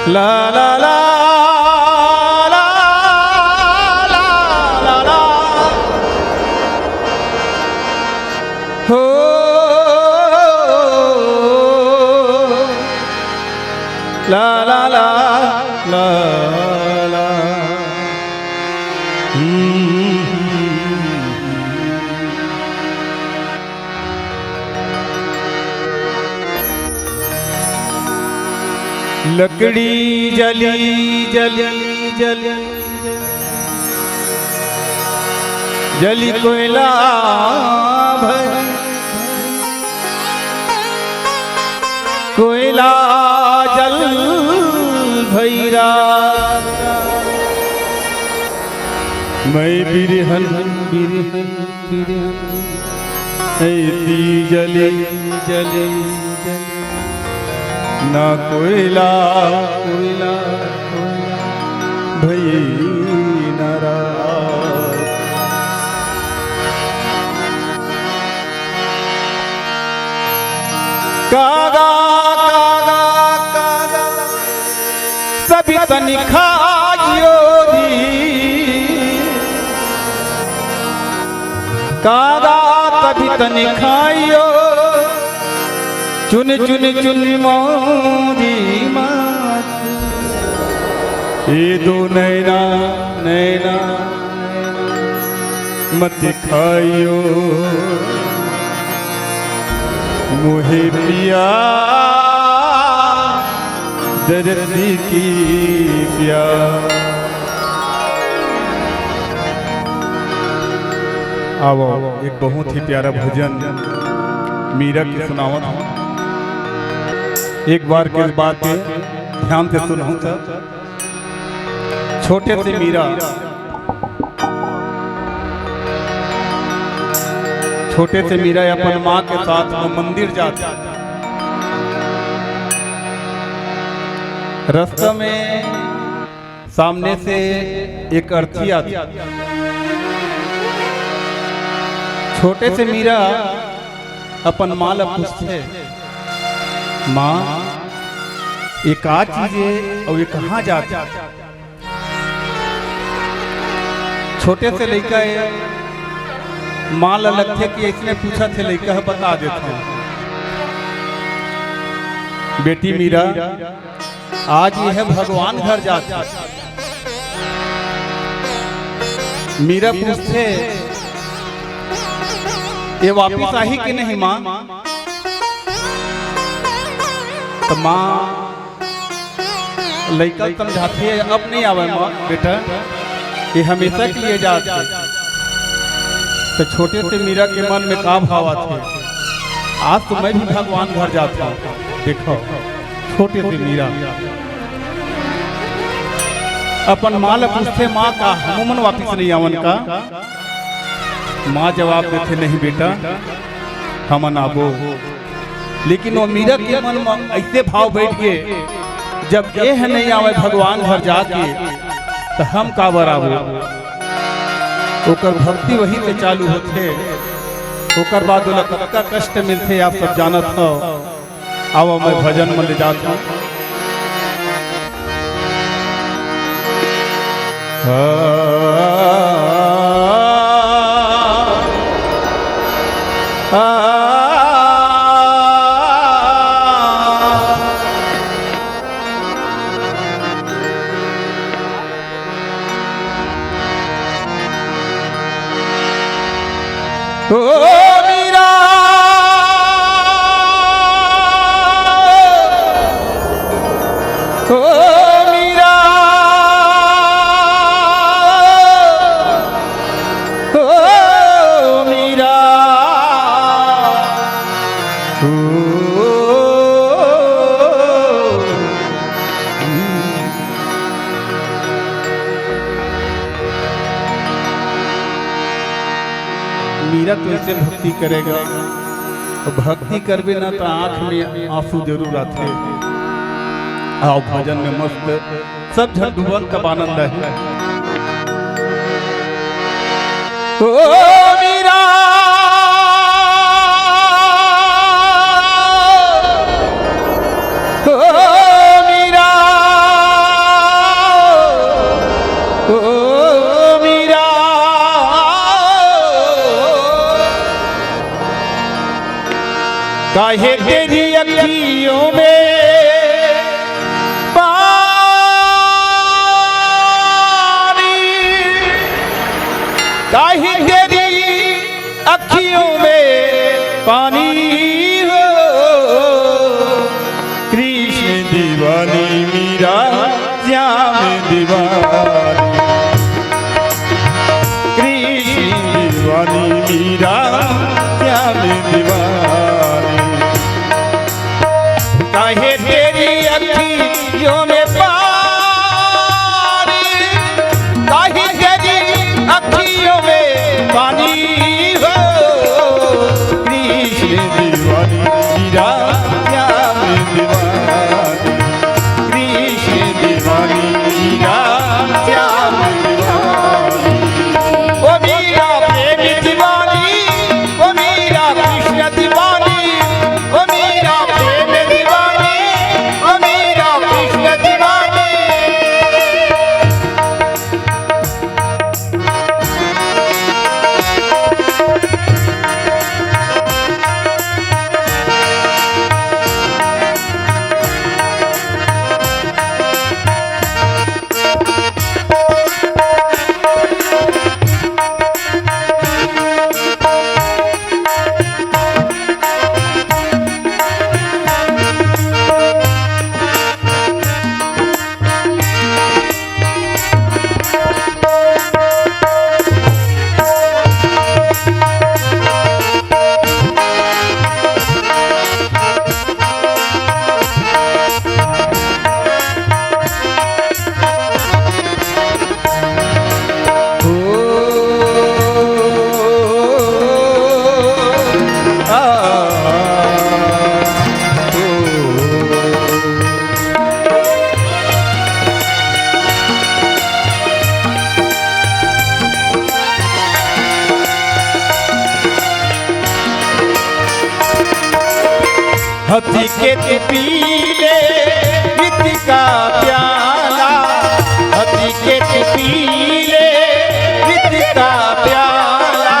ला ला ला ला ला ला ला हो ला ला ला ला ला लकड़ी जली जली जली जली कोयला भर कोयला जल भैरा मैं बिरहन बिरहन बिरहन ऐसी जले जले जले ना कोयला कोयला कोयला भई नाराज कागा कागा कागा सभी तनिखाइयो दी कागा तभी तनिखाइयो चुन चुन चुन मोदी मात ये दो नैना नैना मत खाइयो मुहे पिया दर्दी की प्यार। आओ एक बहुत ही प्यारा भजन मीरा की सुनावत हूँ। एक बार की बात पे ध्यान से सुनो सर। छोटे से मीरा अपन माँ के साथ वो मंदिर जाते। रास्ते में सामने से एक अर्थी आती। छोटे से मीरा अपन माँ ला पूछते, माँ ये का चीज है और ये कहाँ जाता? छोटे से लड़का है, माँ ला लगते कि इसने पूछा थे लड़का है बता देता हूँ। बेटी मीरा आज ये है भगवान घर जाता। मीरा पूछते ये वापिस आई कि नहीं माँ? तो माँ लड़का समझाती है अब नहीं आवे माँ बेटा, ये हमेशा के लिए जाते। तो छोटे से मीरा के मन में का भाव आते, आज तो मैं भी भगवान घर जाता हूँ। देखो छोटे से मीरा अपन माँ ला पूछते, माँ का हमन वापिस नहीं आवन का? माँ जवाब देते नहीं बेटा हमन आबो। लेकिन वो मीरा के मन में ऐसे भाव बैठ गए, जब ये है नहीं आवे भगवान घर जाके तो हम का बराबर। ओकर भक्ति वही से चालू होते। ओकर बाद वाला कतका कष्ट मिलते आप सब जानत हो। आओ मैं भजन में ले जाता हूँ। मीरा मीरा मीरा मीरा तो ऐसे भक्ति करेगा, तो भक्ति करबे ना तो आंख में आंसू जरूर आते। आओ भजन में मस्त सब झंडुवन का आनंद है। ओ मीरा ओ मीरा काहे तेरी अखियों में पानी, काहे तेरी अखियों में पानी हो। कृष्ण दीवानी मीरा श्याम दीवानी, कृष्ण दीवानी मीरा श्याम दीवानी। काहे तेरी अखियों में पानी, काहे तेरी अखियों में पानी हो। कृष्ण दीवानी मीरा श्याम दीवानी, कृष्ण दीवानी मीरा श्याम दीवानी। ओ मीरा प्रेम दीवानी, ओ मीरा कृष्ण दीवानी, ओ मीरा प्रेम दीवानी, ओ मीरा कृष्ण दीवानी। हथी के पीले वित का प्याला, हथी के पीले वित का प्याला।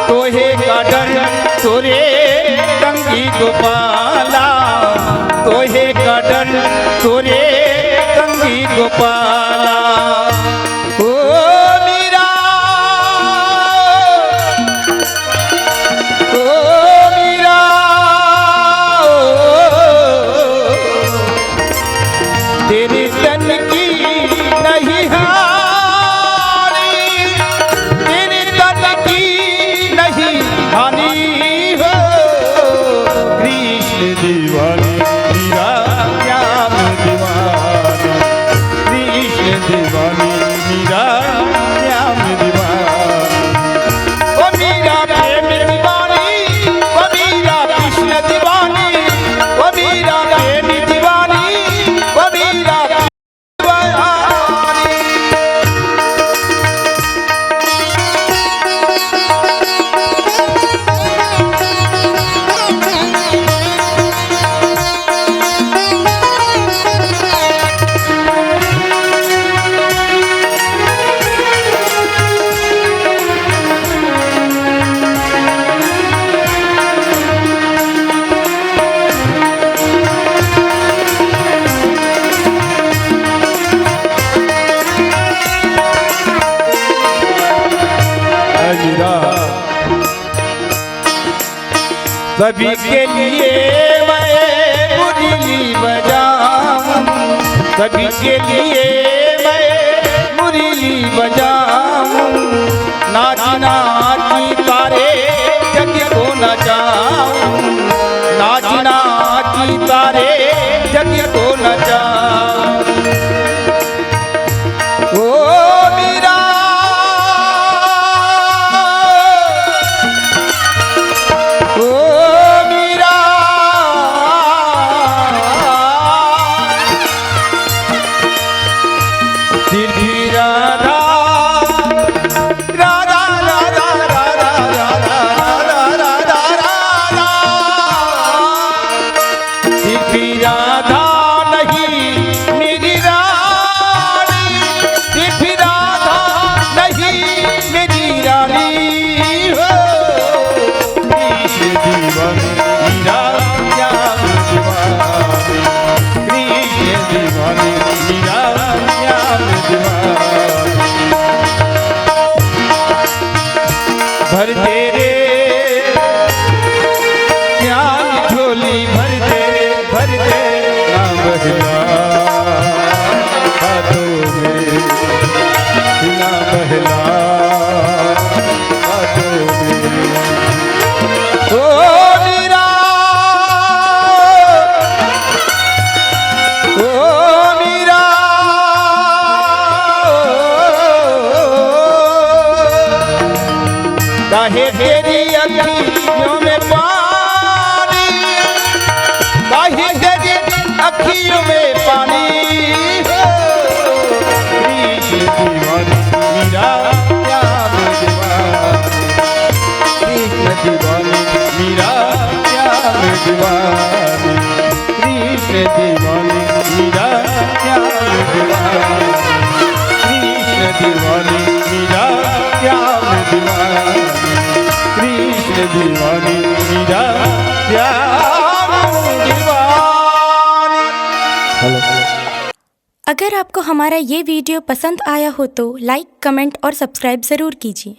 तोहे का डर तोरे कंगी गोपाला, तोहे का डर तोरे कंगी गोपाला। ओ मीरा, ओ मीरा, तेरे तन की नहीं हानि, तेरे तन की नहीं हानि हो। कृष्ण दीवानी मीरा श्याम दीवानी, कृष्ण दीवानी मीरा श्याम दीवानी। ओ मीरा प्रेम दीवानी, ओ मीरा कृष्ण दीवानी, ओ मीरा प्रेम दीवानी, ओ मीरा दीवानी। सभी के लिए मैं मुरली बजाऊं, सभी के लिए मैं मुरली बजाऊं। नाच नाच तारे जग को नचाऊं, नाच नाच तारे जग को नचाऊं। ओ मीरा, ओ मीरा, राधा राधा राधा राधा बहला बातों में, सीना बहला बातों में। ओ मीरा, ओ मीरा, काहे तेरी अखियों में पानी, काहे तेरी अखियों में पानी, कृष्ण दीवानी मीरा क्या मैं दीवानी, कृष्ण दीवानी मीरा क्या मैं दीवानी, कृष्ण दीवानी मीरा क्या मैं दीवानी, कृष्ण दीवानी मीरा क्या मैं दीवानी, कृष्ण दीवानी मीरा क्या मैं दीवानी। अगर आपको हमारा ये वीडियो पसंद आया हो तो लाइक, कमेंट और सब्सक्राइब ज़रूर कीजिए।